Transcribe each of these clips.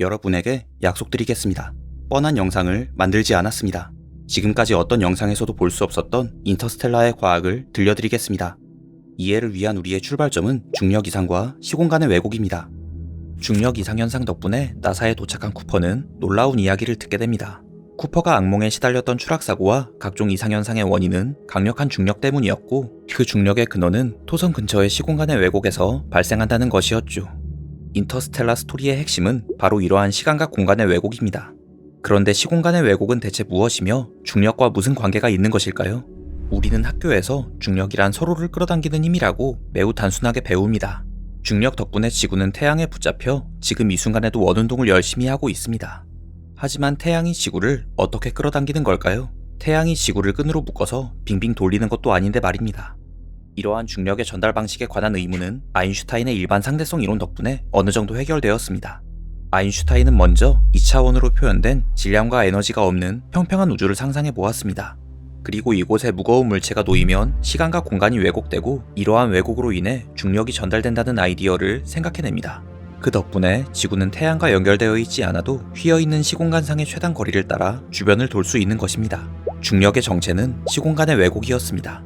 여러분에게 약속드리겠습니다. 뻔한 영상을 만들지 않았습니다. 지금까지 어떤 영상에서도 볼 수 없었던 인터스텔라의 과학을 들려드리겠습니다. 이해를 위한 우리의 출발점은 중력 이상과 시공간의 왜곡입니다. 중력 이상 현상 덕분에 나사에 도착한 쿠퍼는 놀라운 이야기를 듣게 됩니다. 쿠퍼가 악몽에 시달렸던 추락사고와 각종 이상현상의 원인은 강력한 중력 때문이었고, 그 중력의 근원은 토성 근처의 시공간의 왜곡에서 발생한다는 것이었죠. 인터스텔라 스토리의 핵심은 바로 이러한 시간과 공간의 왜곡입니다. 그런데 시공간의 왜곡은 대체 무엇이며 중력과 무슨 관계가 있는 것일까요? 우리는 학교에서 중력이란 서로를 끌어당기는 힘이라고 매우 단순하게 배웁니다. 중력 덕분에 지구는 태양에 붙잡혀 지금 이 순간에도 원운동을 열심히 하고 있습니다. 하지만 태양이 지구를 어떻게 끌어당기는 걸까요? 태양이 지구를 끈으로 묶어서 빙빙 돌리는 것도 아닌데 말입니다. 이러한 중력의 전달 방식에 관한 의문은 아인슈타인의 일반 상대성 이론 덕분에 어느 정도 해결되었습니다. 아인슈타인은 먼저 2차원으로 표현된 질량과 에너지가 없는 평평한 우주를 상상해 보았습니다. 그리고 이곳에 무거운 물체가 놓이면 시간과 공간이 왜곡되고, 이러한 왜곡으로 인해 중력이 전달된다는 아이디어를 생각해냅니다. 그 덕분에 지구는 태양과 연결되어 있지 않아도 휘어있는 시공간상의 최단 거리를 따라 주변을 돌 수 있는 것입니다. 중력의 정체는 시공간의 왜곡이었습니다.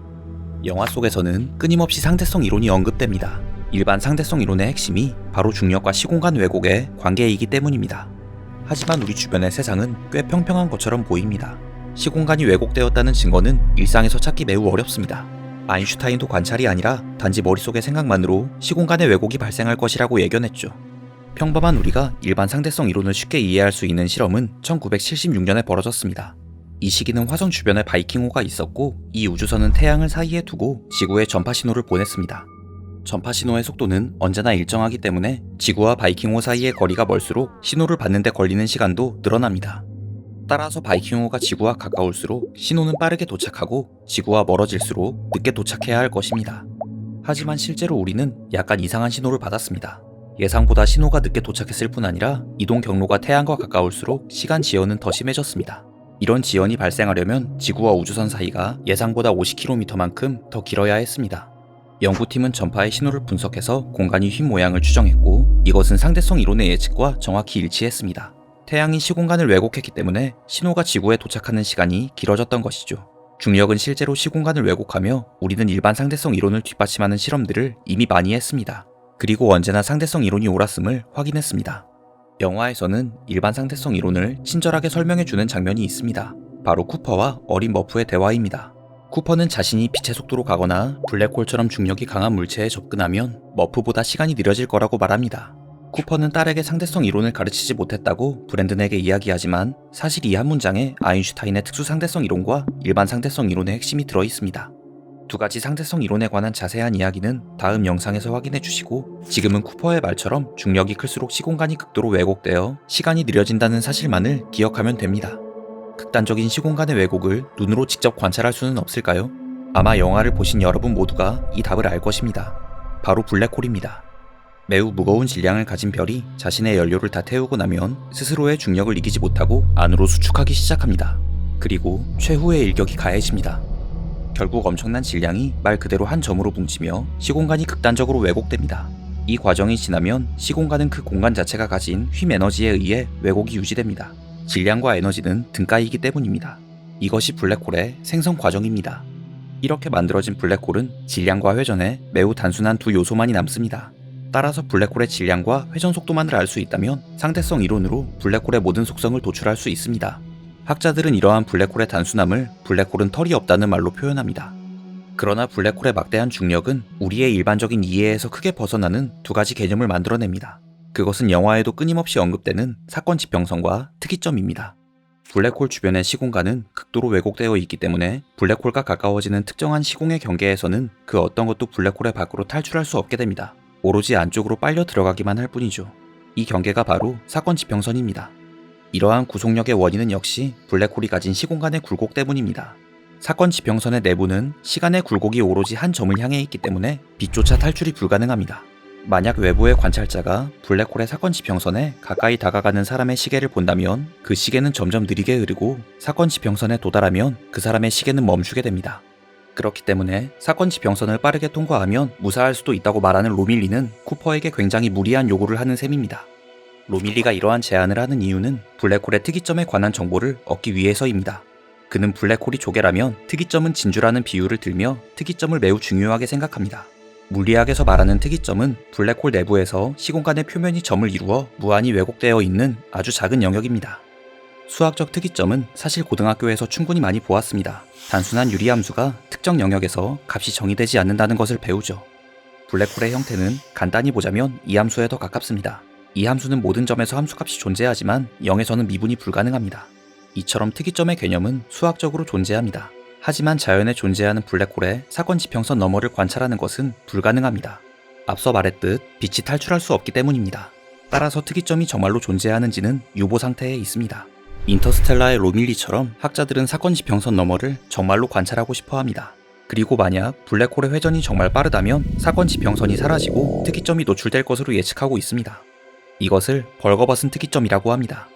영화 속에서는 끊임없이 상대성 이론이 언급됩니다. 일반 상대성 이론의 핵심이 바로 중력과 시공간 왜곡의 관계이기 때문입니다. 하지만 우리 주변의 세상은 꽤 평평한 것처럼 보입니다. 시공간이 왜곡되었다는 증거는 일상에서 찾기 매우 어렵습니다. 아인슈타인도 관찰이 아니라 단지 머릿속의 생각만으로 시공간의 왜곡이 발생할 것이라고 예견했죠. 평범한 우리가 일반 상대성 이론을 쉽게 이해할 수 있는 실험은 1976년에 벌어졌습니다. 이 시기는 화성 주변에 바이킹호가 있었고, 이 우주선은 태양을 사이에 두고 지구에 전파 신호를 보냈습니다. 전파 신호의 속도는 언제나 일정하기 때문에 지구와 바이킹호 사이의 거리가 멀수록 신호를 받는 데 걸리는 시간도 늘어납니다. 따라서 바이킹호가 지구와 가까울수록 신호는 빠르게 도착하고, 지구와 멀어질수록 늦게 도착해야 할 것입니다. 하지만 실제로 우리는 약간 이상한 신호를 받았습니다. 예상보다 신호가 늦게 도착했을 뿐 아니라 이동 경로가 태양과 가까울수록 시간 지연은 더 심해졌습니다. 이런 지연이 발생하려면 지구와 우주선 사이가 예상보다 50km만큼 더 길어야 했습니다. 연구팀은 전파의 신호를 분석해서 공간이 휜 모양을 추정했고, 이것은 상대성 이론의 예측과 정확히 일치했습니다. 태양이 시공간을 왜곡했기 때문에 신호가 지구에 도착하는 시간이 길어졌던 것이죠. 중력은 실제로 시공간을 왜곡하며 우리는 일반 상대성 이론을 뒷받침하는 실험들을 이미 많이 했습니다. 그리고 언제나 상대성 이론이 옳았음을 확인했습니다. 영화에서는 일반 상대성 이론을 친절하게 설명해주는 장면이 있습니다. 바로 쿠퍼와 어린 머프의 대화입니다. 쿠퍼는 자신이 빛의 속도로 가거나 블랙홀처럼 중력이 강한 물체에 접근하면 머프보다 시간이 느려질 거라고 말합니다. 쿠퍼는 딸에게 상대성 이론을 가르치지 못했다고 브랜든에게 이야기하지만, 사실 이 한 문장에 아인슈타인의 특수 상대성 이론과 일반 상대성 이론의 핵심이 들어있습니다. 두 가지 상대성 이론에 관한 자세한 이야기는 다음 영상에서 확인해 주시고, 지금은 쿠퍼의 말처럼 중력이 클수록 시공간이 극도로 왜곡되어 시간이 느려진다는 사실만을 기억하면 됩니다. 극단적인 시공간의 왜곡을 눈으로 직접 관찰할 수는 없을까요? 아마 영화를 보신 여러분 모두가 이 답을 알 것입니다. 바로 블랙홀입니다. 매우 무거운 질량을 가진 별이 자신의 연료를 다 태우고 나면 스스로의 중력을 이기지 못하고 안으로 수축하기 시작합니다. 그리고 최후의 일격이 가해집니다. 결국 엄청난 질량이 말 그대로 한 점으로 뭉치며 시공간이 극단적으로 왜곡됩니다. 이 과정이 지나면 시공간은 그 공간 자체가 가진 휭 에너지에 의해 왜곡이 유지됩니다. 질량과 에너지는 등가이기 때문입니다. 이것이 블랙홀의 생성 과정입니다. 이렇게 만들어진 블랙홀은 질량과 회전에 매우 단순한 두 요소만이 남습니다. 따라서 블랙홀의 질량과 회전 속도만을 알 수 있다면 상대성 이론으로 블랙홀의 모든 속성을 도출할 수 있습니다. 학자들은 이러한 블랙홀의 단순함을 블랙홀은 털이 없다는 말로 표현합니다. 그러나 블랙홀의 막대한 중력은 우리의 일반적인 이해에서 크게 벗어나는 두 가지 개념을 만들어냅니다. 그것은 영화에도 끊임없이 언급되는 사건 지평선과 특이점입니다. 블랙홀 주변의 시공간은 극도로 왜곡되어 있기 때문에 블랙홀과 가까워지는 특정한 시공의 경계에서는 그 어떤 것도 블랙홀의 밖으로 탈출할 수 없게 됩니다. 오로지 안쪽으로 빨려 들어가기만 할 뿐이죠. 이 경계가 바로 사건 지평선입니다. 이러한 구속력의 원인은 역시 블랙홀이 가진 시공간의 굴곡 때문입니다. 사건 지평선의 내부는 시간의 굴곡이 오로지 한 점을 향해 있기 때문에 빛조차 탈출이 불가능합니다. 만약 외부의 관찰자가 블랙홀의 사건 지평선에 가까이 다가가는 사람의 시계를 본다면 그 시계는 점점 느리게 흐르고, 사건 지평선에 도달하면 그 사람의 시계는 멈추게 됩니다. 그렇기 때문에 사건 지평선을 빠르게 통과하면 무사할 수도 있다고 말하는 로밀리는 쿠퍼에게 굉장히 무리한 요구를 하는 셈입니다. 로밀리가 이러한 제안을 하는 이유는 블랙홀의 특이점에 관한 정보를 얻기 위해서입니다. 그는 블랙홀이 조개라면 특이점은 진주라는 비유를 들며 특이점을 매우 중요하게 생각합니다. 물리학에서 말하는 특이점은 블랙홀 내부에서 시공간의 표면이 점을 이루어 무한히 왜곡되어 있는 아주 작은 영역입니다. 수학적 특이점은 사실 고등학교에서 충분히 많이 보았습니다. 단순한 유리함수가 특정 영역에서 값이 정의되지 않는다는 것을 배우죠. 블랙홀의 형태는 간단히 보자면 이 함수에 더 가깝습니다. 이 함수는 모든 점에서 함수값이 존재하지만 0에서는 미분이 불가능합니다. 이처럼 특이점의 개념은 수학적으로 존재합니다. 하지만 자연에 존재하는 블랙홀의 사건 지평선 너머를 관찰하는 것은 불가능합니다. 앞서 말했듯 빛이 탈출할 수 없기 때문입니다. 따라서 특이점이 정말로 존재하는지는 유보 상태에 있습니다. 인터스텔라의 로밀리처럼 학자들은 사건 지평선 너머를 정말로 관찰하고 싶어 합니다. 그리고 만약 블랙홀의 회전이 정말 빠르다면 사건 지평선이 사라지고 특이점이 노출될 것으로 예측하고 있습니다. 이것을 벌거벗은 특이점이라고 합니다.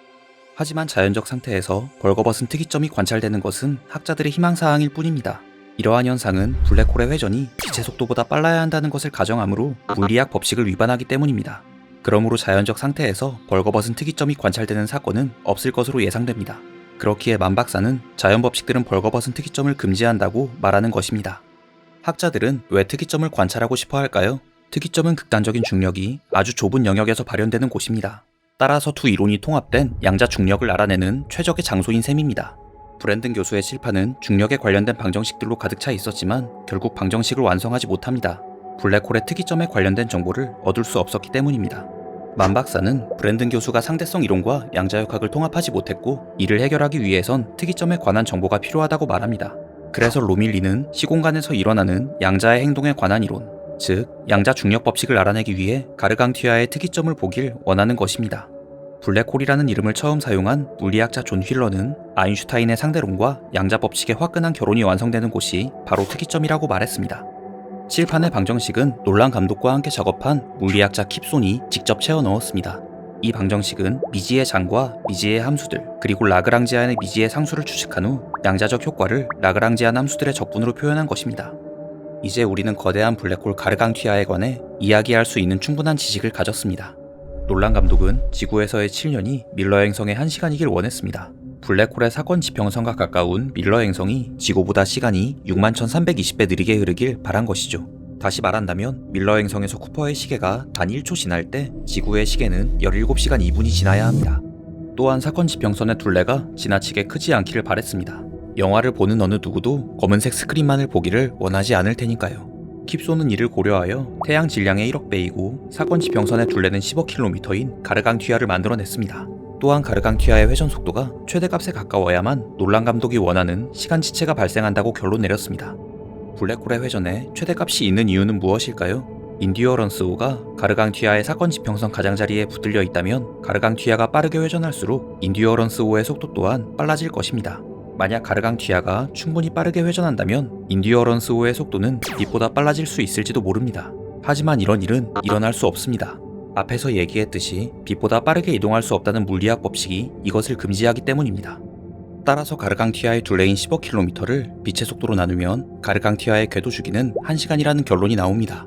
하지만 자연적 상태에서 벌거벗은 특이점이 관찰되는 것은 학자들의 희망사항일 뿐입니다. 이러한 현상은 블랙홀의 회전이 빛의 속도보다 빨라야 한다는 것을 가정하므로 물리학 법칙을 위반하기 때문입니다. 그러므로 자연적 상태에서 벌거벗은 특이점이 관찰되는 사건은 없을 것으로 예상됩니다. 그렇기에 만 박사는 자연 법칙들은 벌거벗은 특이점을 금지한다고 말하는 것입니다. 학자들은 왜 특이점을 관찰하고 싶어 할까요? 특이점은 극단적인 중력이 아주 좁은 영역에서 발현되는 곳입니다. 따라서 두 이론이 통합된 양자 중력을 알아내는 최적의 장소인 셈입니다. 브랜든 교수의 칠판은 중력에 관련된 방정식들로 가득 차 있었지만 결국 방정식을 완성하지 못합니다. 블랙홀의 특이점에 관련된 정보를 얻을 수 없었기 때문입니다. 만 박사는 브랜든 교수가 상대성 이론과 양자역학을 통합하지 못했고 이를 해결하기 위해선 특이점에 관한 정보가 필요하다고 말합니다. 그래서 로밀리는 시공간에서 일어나는 양자의 행동에 관한 이론, 즉 양자 중력 법칙을 알아내기 위해 가르강튀아의 특이점을 보길 원하는 것입니다. 블랙홀이라는 이름을 처음 사용한 물리학자 존 휠러는 아인슈타인의 상대론과 양자 법칙의 화끈한 결혼이 완성되는 곳이 바로 특이점이라고 말했습니다. 칠판의 방정식은 놀란 감독과 함께 작업한 물리학자 킵손이 직접 채워 넣었습니다. 이 방정식은 미지의 장과 미지의 함수들, 그리고 라그랑지안의 미지의 상수를 추측한 후 양자적 효과를 라그랑지안 함수들의 적분으로 표현한 것입니다. 이제 우리는 거대한 블랙홀 가르강튀아에 관해 이야기할 수 있는 충분한 지식을 가졌습니다. 놀란 감독은 지구에서의 7년이 밀러 행성의 1시간이길 원했습니다. 블랙홀의 사건 지평선과 가까운 밀러 행성이 지구보다 시간이 61,320배 느리게 흐르길 바란 것이죠. 다시 말한다면 밀러 행성에서 쿠퍼의 시계가 단 1초 지날 때 지구의 시계는 17시간 2분이 지나야 합니다. 또한 사건 지평선의 둘레가 지나치게 크지 않기를 바랬습니다. 영화를 보는 어느 누구도 검은색 스크린만을 보기를 원하지 않을 테니까요. 킵손은 이를 고려하여 태양 질량의 1억 배이고 사건 지평선의 둘레는 10억 킬로미터인 가르강튀아를 만들어냈습니다. 또한 가르강튀아의 회전 속도가 최대값에 가까워야만 놀란 감독이 원하는 시간지체가 발생한다고 결론 내렸습니다. 블랙홀의 회전에 최대값이 있는 이유는 무엇일까요? 인듀어런스호가 가르강튀아의 사건 지평선 가장자리에 붙들려 있다면 가르강튀아가 빠르게 회전할수록 인듀어런스호의 속도 또한 빨라질 것입니다. 만약 가르강튀아가 충분히 빠르게 회전한다면 인듀어런스호의 속도는 빛보다 빨라질 수 있을지도 모릅니다. 하지만 이런 일은 일어날 수 없습니다. 앞에서 얘기했듯이 빛보다 빠르게 이동할 수 없다는 물리학 법칙이 이것을 금지하기 때문입니다. 따라서 가르강튀아의 둘레인 15km를 빛의 속도로 나누면 가르강튀아의 궤도 주기는 1시간이라는 결론이 나옵니다.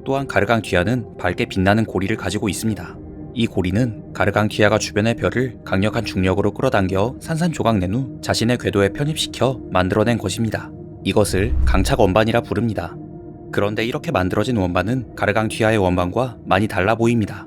또한 가르강튀아는 밝게 빛나는 고리를 가지고 있습니다. 이 고리는 가르강튀아가 주변의 별을 강력한 중력으로 끌어당겨 산산조각 낸 후 자신의 궤도에 편입시켜 만들어낸 것입니다. 이것을 강착 원반이라 부릅니다. 그런데 이렇게 만들어진 원반은 가르강튀아의 원반과 많이 달라 보입니다.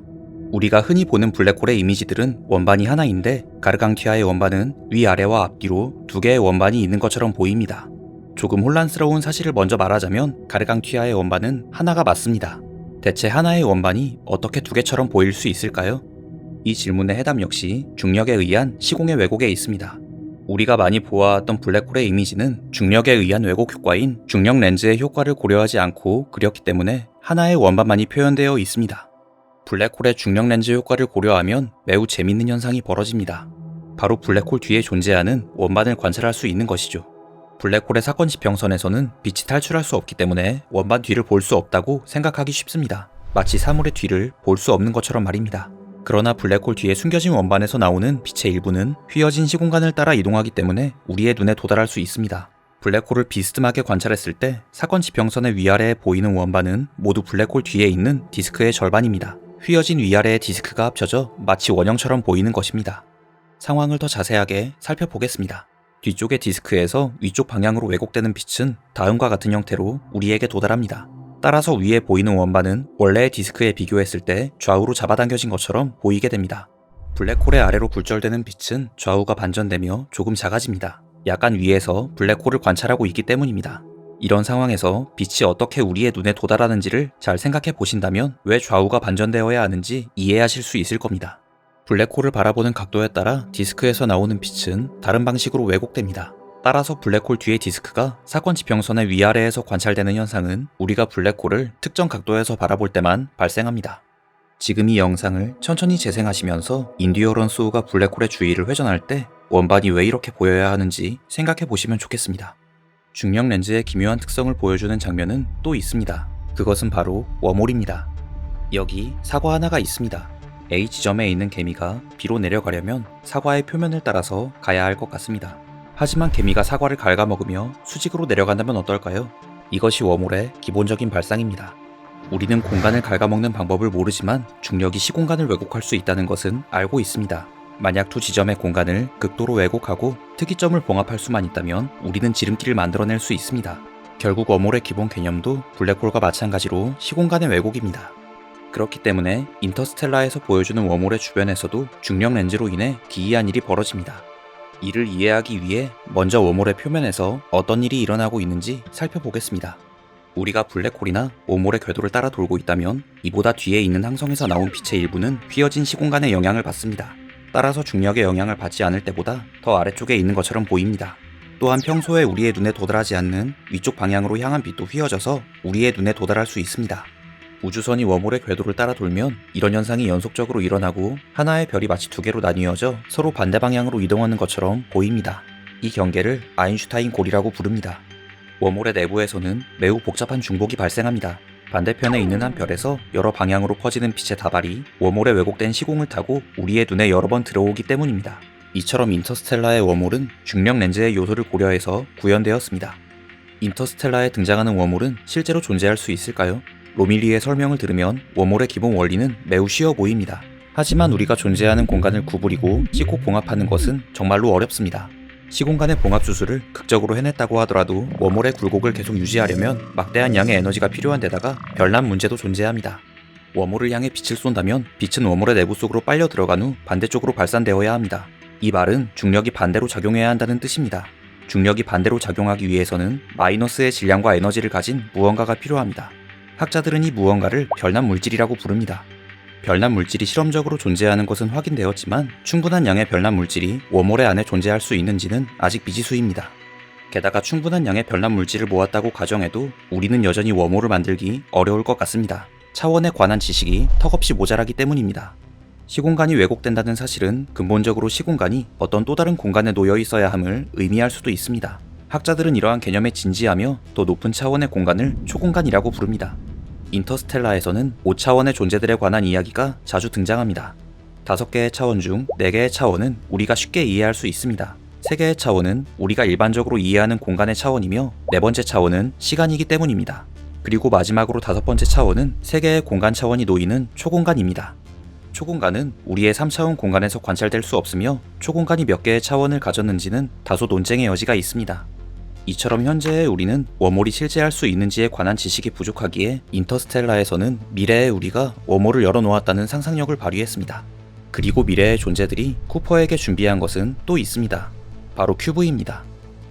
우리가 흔히 보는 블랙홀의 이미지들은 원반이 하나인데 가르강튀아의 원반은 위아래와 앞뒤로 두 개의 원반이 있는 것처럼 보입니다. 조금 혼란스러운 사실을 먼저 말하자면 가르강튀아의 원반은 하나가 맞습니다. 대체 하나의 원반이 어떻게 두 개처럼 보일 수 있을까요? 이 질문의 해답 역시 중력에 의한 시공의 왜곡에 있습니다. 우리가 많이 보아왔던 블랙홀의 이미지는 중력에 의한 왜곡 효과인 중력 렌즈의 효과를 고려하지 않고 그렸기 때문에 하나의 원반만이 표현되어 있습니다. 블랙홀의 중력 렌즈 효과를 고려하면 매우 재밌는 현상이 벌어집니다. 바로 블랙홀 뒤에 존재하는 원반을 관찰할 수 있는 것이죠. 블랙홀의 사건 지평선에서는 빛이 탈출할 수 없기 때문에 원반 뒤를 볼 수 없다고 생각하기 쉽습니다. 마치 사물의 뒤를 볼 수 없는 것처럼 말입니다. 그러나 블랙홀 뒤에 숨겨진 원반에서 나오는 빛의 일부는 휘어진 시공간을 따라 이동하기 때문에 우리의 눈에 도달할 수 있습니다. 블랙홀을 비스듬하게 관찰했을 때 사건 지평선의 위아래에 보이는 원반은 모두 블랙홀 뒤에 있는 디스크의 절반입니다. 휘어진 위아래의 디스크가 합쳐져 마치 원형처럼 보이는 것입니다. 상황을 더 자세하게 살펴보겠습니다. 뒤쪽의 디스크에서 위쪽 방향으로 왜곡되는 빛은 다음과 같은 형태로 우리에게 도달합니다. 따라서 위에 보이는 원반은 원래의 디스크에 비교했을 때 좌우로 잡아당겨진 것처럼 보이게 됩니다. 블랙홀의 아래로 굴절되는 빛은 좌우가 반전되며 조금 작아집니다. 약간 위에서 블랙홀을 관찰하고 있기 때문입니다. 이런 상황에서 빛이 어떻게 우리의 눈에 도달하는지를 잘 생각해 보신다면 왜 좌우가 반전되어야 하는지 이해하실 수 있을 겁니다. 블랙홀을 바라보는 각도에 따라 디스크에서 나오는 빛은 다른 방식으로 왜곡됩니다. 따라서 블랙홀 뒤의 디스크가 사건 지평선의 위아래에서 관찰되는 현상은 우리가 블랙홀을 특정 각도에서 바라볼 때만 발생합니다. 지금 이 영상을 천천히 재생하시면서 인듀어런스 호가 블랙홀의 주위를 회전할 때 원반이 왜 이렇게 보여야 하는지 생각해 보시면 좋겠습니다. 중력 렌즈의 기묘한 특성을 보여주는 장면은 또 있습니다. 그것은 바로 웜홀입니다. 여기 사과 하나가 있습니다. A 지점에 있는 개미가 B로 내려가려면 사과의 표면을 따라서 가야 할 것 같습니다. 하지만 개미가 사과를 갉아먹으며 수직으로 내려간다면 어떨까요? 이것이 웜홀의 기본적인 발상입니다. 우리는 공간을 갉아먹는 방법을 모르지만 중력이 시공간을 왜곡할 수 있다는 것은 알고 있습니다. 만약 두 지점의 공간을 극도로 왜곡하고 특이점을 봉합할 수만 있다면 우리는 지름길을 만들어낼 수 있습니다. 결국 웜홀의 기본 개념도 블랙홀과 마찬가지로 시공간의 왜곡입니다. 그렇기 때문에 인터스텔라에서 보여주는 웜홀의 주변에서도 중력 렌즈로 인해 기이한 일이 벌어집니다. 이를 이해하기 위해 먼저 웜홀의 표면에서 어떤 일이 일어나고 있는지 살펴보겠습니다. 우리가 블랙홀이나 웜홀의 궤도를 따라 돌고 있다면 이보다 뒤에 있는 항성에서 나온 빛의 일부는 휘어진 시공간의 영향을 받습니다. 따라서 중력의 영향을 받지 않을 때보다 더 아래쪽에 있는 것처럼 보입니다. 또한 평소에 우리의 눈에 도달하지 않는 위쪽 방향으로 향한 빛도 휘어져서 우리의 눈에 도달할 수 있습니다. 우주선이 웜홀의 궤도를 따라 돌면 이런 현상이 연속적으로 일어나고 하나의 별이 마치 두 개로 나뉘어져 서로 반대 방향으로 이동하는 것처럼 보입니다. 이 경계를 아인슈타인 고리라고 부릅니다. 웜홀의 내부에서는 매우 복잡한 중복이 발생합니다. 반대편에 있는 한 별에서 여러 방향으로 퍼지는 빛의 다발이 웜홀의 왜곡된 시공을 타고 우리의 눈에 여러 번 들어오기 때문입니다. 이처럼 인터스텔라의 웜홀은 중력 렌즈의 요소를 고려해서 구현되었습니다. 인터스텔라에 등장하는 웜홀은 실제로 존재할 수 있을까요? 로밀리의 설명을 들으면 웜홀의 기본 원리는 매우 쉬워 보입니다. 하지만 우리가 존재하는 공간을 구부리고 씻고 봉합하는 것은 정말로 어렵습니다. 시공간의 봉합 주술을 극적으로 해냈다고 하더라도 웜홀의 굴곡을 계속 유지하려면 막대한 양의 에너지가 필요한 데다가 별난 문제도 존재합니다. 웜홀을 향해 빛을 쏜다면 빛은 웜홀의 내부 속으로 빨려 들어간 후 반대쪽으로 발산되어야 합니다. 이 말은 중력이 반대로 작용해야 한다는 뜻입니다. 중력이 반대로 작용하기 위해서는 마이너스의 질량과 에너지를 가진 무언가가 필요합니다. 학자들은 이 무언가를 별난 물질이라고 부릅니다. 별난 물질이 실험적으로 존재하는 것은 확인되었지만 충분한 양의 별난 물질이 웜홀의 안에 존재할 수 있는지는 아직 미지수입니다. 게다가 충분한 양의 별난 물질을 모았다고 가정해도 우리는 여전히 웜홀을 만들기 어려울 것 같습니다. 차원에 관한 지식이 턱없이 모자라기 때문입니다. 시공간이 왜곡된다는 사실은 근본적으로 시공간이 어떤 또 다른 공간에 놓여 있어야 함을 의미할 수도 있습니다. 학자들은 이러한 개념에 진지하며 더 높은 차원의 공간을 초공간이라고 부릅니다. 인터스텔라에서는 5차원의 존재들에 관한 이야기가 자주 등장합니다. 5개의 차원 중 4개의 차원은 우리가 쉽게 이해할 수 있습니다. 3개의 차원은 우리가 일반적으로 이해하는 공간의 차원이며 4번째 차원은 시간이기 때문입니다. 그리고 마지막으로 5번째 차원은 3개의 공간 차원이 놓이는 초공간입니다. 초공간은 우리의 3차원 공간에서 관찰될 수 없으며 초공간이 몇 개의 차원을 가졌는지는 다소 논쟁의 여지가 있습니다. 이처럼 현재의 우리는 웜홀이 실제할 수 있는지에 관한 지식이 부족하기에 인터스텔라에서는 미래의 우리가 웜홀을 열어놓았다는 상상력을 발휘했습니다. 그리고 미래의 존재들이 쿠퍼에게 준비한 것은 또 있습니다. 바로 큐브입니다.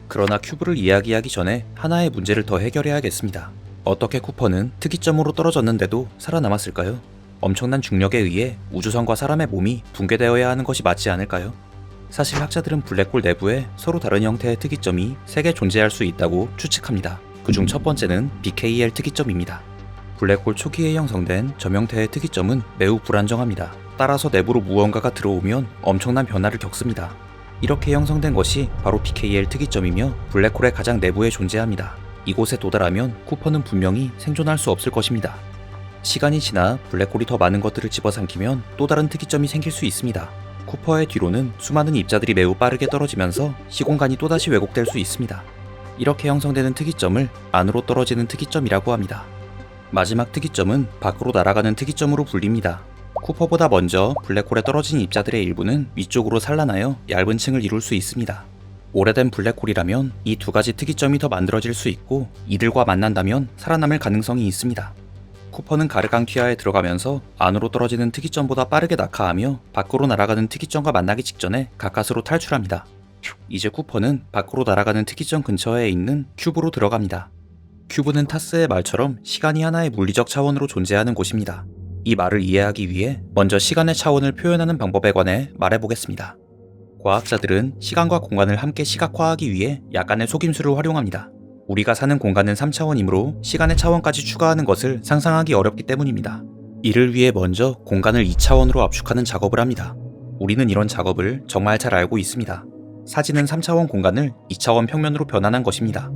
그러나 큐브를 이야기하기 전에 하나의 문제를 더 해결해야겠습니다. 어떻게 쿠퍼는 특이점으로 떨어졌는데도 살아남았을까요? 엄청난 중력에 의해 우주선과 사람의 몸이 붕괴되어야 하는 것이 맞지 않을까요? 사실 학자들은 블랙홀 내부에 서로 다른 형태의 특이점이 3개 존재할 수 있다고 추측합니다. 그중 첫 번째는 BKL 특이점입니다. 블랙홀 초기에 형성된 저명태의 특이점은 매우 불안정합니다. 따라서 내부로 무언가가 들어오면 엄청난 변화를 겪습니다. 이렇게 형성된 것이 바로 BKL 특이점이며 블랙홀의 가장 내부에 존재합니다. 이곳에 도달하면 쿠퍼는 분명히 생존할 수 없을 것입니다. 시간이 지나 블랙홀이 더 많은 것들을 집어삼키면 또 다른 특이점이 생길 수 있습니다. 쿠퍼의 뒤로는 수많은 입자들이 매우 빠르게 떨어지면서 시공간이 또다시 왜곡될 수 있습니다. 이렇게 형성되는 특이점을 안으로 떨어지는 특이점이라고 합니다. 마지막 특이점은 밖으로 날아가는 특이점으로 불립니다. 쿠퍼보다 먼저 블랙홀에 떨어진 입자들의 일부는 위쪽으로 산란하여 얇은 층을 이룰 수 있습니다. 오래된 블랙홀이라면 이 두 가지 특이점이 더 만들어질 수 있고 이들과 만난다면 살아남을 가능성이 있습니다. 쿠퍼는 가르강튀아에 들어가면서 안으로 떨어지는 특이점보다 빠르게 낙하하며 밖으로 날아가는 특이점과 만나기 직전에 가까스로 탈출합니다. 이제 쿠퍼는 밖으로 날아가는 특이점 근처에 있는 큐브로 들어갑니다. 큐브는 타스의 말처럼 시간이 하나의 물리적 차원으로 존재하는 곳입니다. 이 말을 이해하기 위해 먼저 시간의 차원을 표현하는 방법에 관해 말해보겠습니다. 과학자들은 시간과 공간을 함께 시각화하기 위해 약간의 속임수를 활용합니다. 우리가 사는 공간은 3차원이므로 시간의 차원까지 추가하는 것을 상상하기 어렵기 때문입니다. 이를 위해 먼저 공간을 2차원으로 압축하는 작업을 합니다. 우리는 이런 작업을 정말 잘 알고 있습니다. 사진은 3차원 공간을 2차원 평면으로 변환한 것입니다.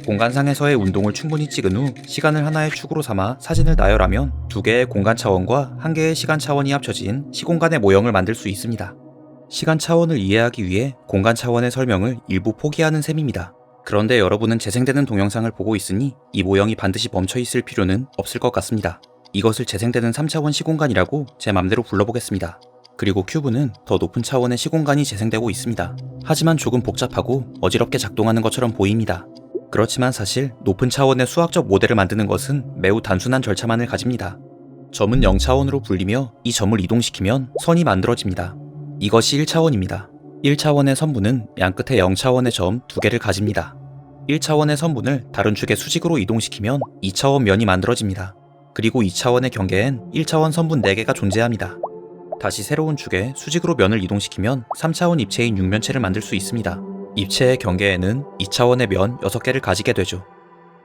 공간상에서의 운동을 충분히 찍은 후 시간을 하나의 축으로 삼아 사진을 나열하면 두 개의 공간 차원과 한 개의 시간 차원이 합쳐진 시공간의 모형을 만들 수 있습니다. 시간 차원을 이해하기 위해 공간 차원의 설명을 일부 포기하는 셈입니다. 그런데 여러분은 재생되는 동영상을 보고 있으니 이 모형이 반드시 멈춰 있을 필요는 없을 것 같습니다. 이것을 재생되는 3차원 시공간이라고 제 맘대로 불러보겠습니다. 그리고 큐브는 더 높은 차원의 시공간이 재생되고 있습니다. 하지만 조금 복잡하고 어지럽게 작동하는 것처럼 보입니다. 그렇지만 사실 높은 차원의 수학적 모델을 만드는 것은 매우 단순한 절차만을 가집니다. 점은 0차원으로 불리며 이 점을 이동시키면 선이 만들어집니다. 이것이 1차원입니다. 1차원의 선분은 양끝에 0차원의 점 2개를 가집니다. 1차원의 선분을 다른 축의 수직으로 이동시키면 2차원 면이 만들어집니다. 그리고 2차원의 경계엔 1차원 선분 4개가 존재합니다. 다시 새로운 축에 수직으로 면을 이동시키면 3차원 입체인 육면체를 만들 수 있습니다. 입체의 경계에는 2차원의 면 6개를 가지게 되죠.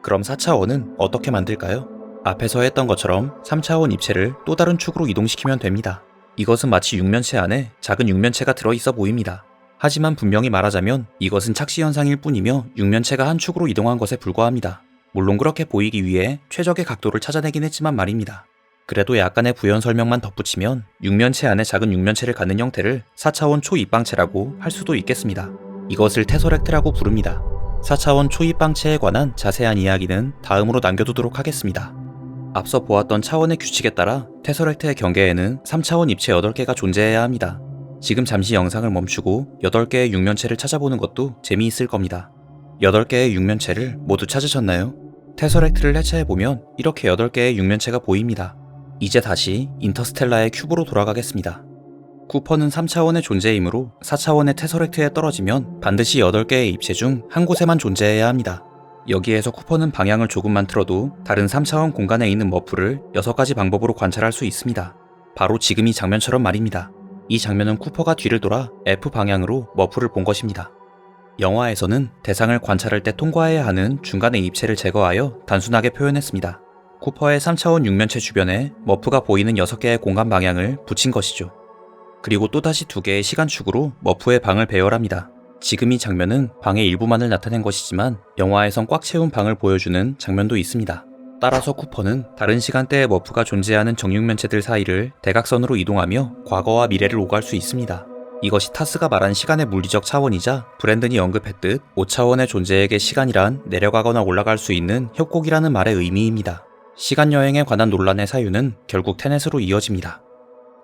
그럼 4차원은 어떻게 만들까요? 앞에서 했던 것처럼 3차원 입체를 또 다른 축으로 이동시키면 됩니다. 이것은 마치 육면체 안에 작은 육면체가 들어있어 보입니다. 하지만 분명히 말하자면 이것은 착시 현상일 뿐이며 육면체가 한 축으로 이동한 것에 불과합니다. 물론 그렇게 보이기 위해 최적의 각도를 찾아내긴 했지만 말입니다. 그래도 약간의 부연 설명만 덧붙이면 육면체 안에 작은 육면체를 갖는 형태를 4차원 초입방체라고 할 수도 있겠습니다. 이것을 테서렉트라고 부릅니다. 4차원 초입방체에 관한 자세한 이야기는 다음으로 남겨두도록 하겠습니다. 앞서 보았던 차원의 규칙에 따라 테서렉트의 경계에는 3차원 입체 8개가 존재해야 합니다. 지금 잠시 영상을 멈추고 8개의 육면체를 찾아보는 것도 재미있을 겁니다. 8개의 육면체를 모두 찾으셨나요? 테서렉트를 해체해보면 이렇게 8개의 육면체가 보입니다. 이제 다시 인터스텔라의 큐브로 돌아가겠습니다. 쿠퍼는 3차원의 존재이므로 4차원의 테서렉트에 떨어지면 반드시 8개의 입체 중 한 곳에만 존재해야 합니다. 여기에서 쿠퍼는 방향을 조금만 틀어도 다른 3차원 공간에 있는 머프를 6가지 방법으로 관찰할 수 있습니다. 바로 지금 이 장면처럼 말입니다. 이 장면은 쿠퍼가 뒤를 돌아 F 방향으로 머프를 본 것입니다. 영화에서는 대상을 관찰할 때 통과해야 하는 중간의 입체를 제거하여 단순하게 표현했습니다. 쿠퍼의 3차원 육면체 주변에 머프가 보이는 6개의 공간 방향을 붙인 것이죠. 그리고 또다시 2개의 시간축으로 머프의 방을 배열합니다. 지금 이 장면은 방의 일부만을 나타낸 것이지만 영화에선 꽉 채운 방을 보여주는 장면도 있습니다. 따라서 쿠퍼는 다른 시간대의 머프가 존재하는 정육면체들 사이를 대각선으로 이동하며 과거와 미래를 오갈 수 있습니다. 이것이 타스가 말한 시간의 물리적 차원이자 브랜든이 언급했듯 5차원의 존재에게 시간이란 내려가거나 올라갈 수 있는 협곡이라는 말의 의미입니다. 시간여행에 관한 논란의 사유는 결국 테넷으로 이어집니다.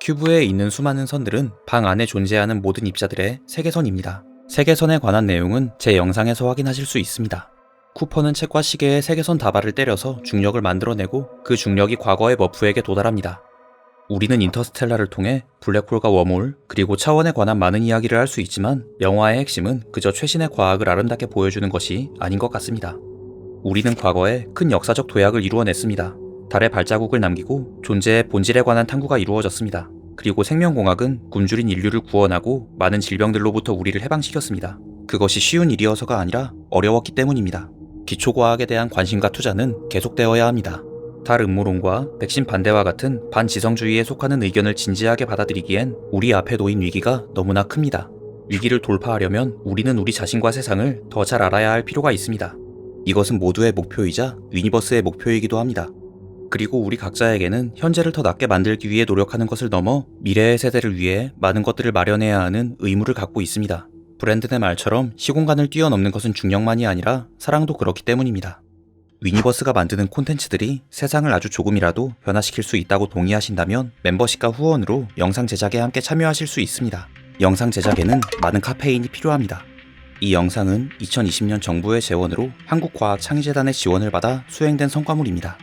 큐브에 있는 수많은 선들은 방 안에 존재하는 모든 입자들의 세계선입니다. 세계선에 관한 내용은 제 영상에서 확인하실 수 있습니다. 쿠퍼는 책과 시계에 세계선 다발을 때려서 중력을 만들어내고 그 중력이 과거의 머프에게 도달합니다. 우리는 인터스텔라를 통해 블랙홀과 웜홀 그리고 차원에 관한 많은 이야기를 할 수 있지만 영화의 핵심은 그저 최신의 과학을 아름답게 보여주는 것이 아닌 것 같습니다. 우리는 과거에 큰 역사적 도약을 이루어냈습니다. 달에 발자국을 남기고 존재의 본질에 관한 탐구가 이루어졌습니다. 그리고 생명공학은 굶주린 인류를 구원하고 많은 질병들로부터 우리를 해방시켰습니다. 그것이 쉬운 일이어서가 아니라 어려웠기 때문입니다. 기초과학에 대한 관심과 투자는 계속되어야 합니다. 달 음모론과 백신 반대와 같은 반지성주의에 속하는 의견을 진지하게 받아들이기엔 우리 앞에 놓인 위기가 너무나 큽니다. 위기를 돌파하려면 우리는 우리 자신과 세상을 더 잘 알아야 할 필요가 있습니다. 이것은 모두의 목표이자 유니버스의 목표이기도 합니다. 그리고 우리 각자에게는 현재를 더 낫게 만들기 위해 노력하는 것을 넘어 미래의 세대를 위해 많은 것들을 마련해야 하는 의무를 갖고 있습니다. 브랜든의 말처럼 시공간을 뛰어넘는 것은 중력만이 아니라 사랑도 그렇기 때문입니다. 위니버스가 만드는 콘텐츠들이 세상을 아주 조금이라도 변화시킬 수 있다고 동의하신다면 멤버십과 후원으로 영상 제작에 함께 참여하실 수 있습니다. 영상 제작에는 많은 카페인이 필요합니다. 이 영상은 2020년 정부의 재원으로 한국과학창의재단의 지원을 받아 수행된 성과물입니다.